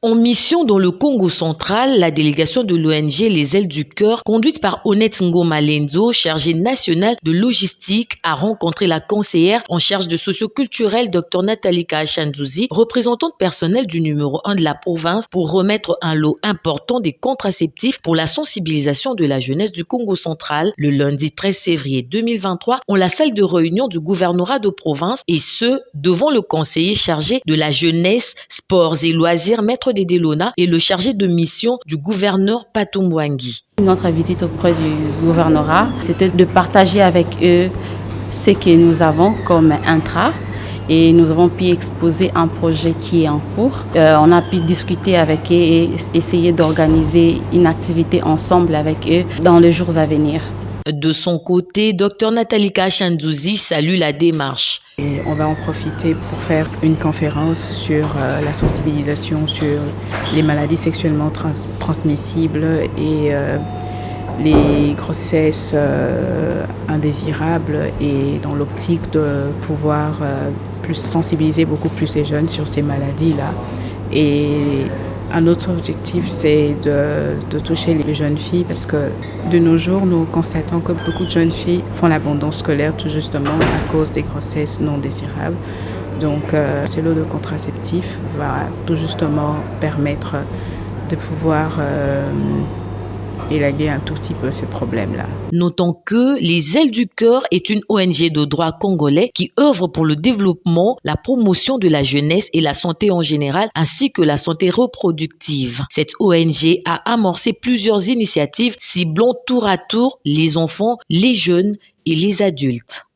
En mission dans le Congo central, la délégation de l'ONG Les Ailes du Cœur, conduite par Honnête Ngoma Lenzo, chargée nationale de logistique, a rencontré la conseillère en charge de socioculturel Dr Nathalie Kaachandouzi, représentante personnelle du numéro 1 de la province, pour remettre un lot important des contraceptifs pour la sensibilisation de la jeunesse du Congo central le lundi 13 février 2023 en la salle de réunion du gouvernorat de province, et ce, devant le conseiller chargé de la jeunesse, sports et loisirs, maître Dédé Lona, et le chargé de mission du gouverneur Patoumwangi. Notre visite auprès du gouvernorat, c'était de partager avec eux ce que nous avons comme intra, et nous avons pu exposer un projet qui est en cours. On a pu discuter avec eux et essayer d'organiser une activité ensemble avec eux dans les jours à venir. De son côté, Dr Nathalie Kaachandouzi salue la démarche. Et on va en profiter pour faire une conférence sur la sensibilisation sur les maladies sexuellement transmissibles et les grossesses indésirables, et dans l'optique de pouvoir plus sensibiliser beaucoup plus les jeunes sur ces maladies-là. Et un autre objectif, c'est de toucher les jeunes filles, parce que de nos jours, nous constatons que beaucoup de jeunes filles font l'abandon scolaire tout justement à cause des grossesses non désirables. Donc, ce lot de contraceptifs va tout justement permettre de pouvoir élaguer un tout petit peu ce problème-là. Notons que Les Ailes du Cœur est une ONG de droit congolais qui œuvre pour le développement, la promotion de la jeunesse et la santé en général, ainsi que la santé reproductive. Cette ONG a amorcé plusieurs initiatives ciblant tour à tour les enfants, les jeunes et les adultes.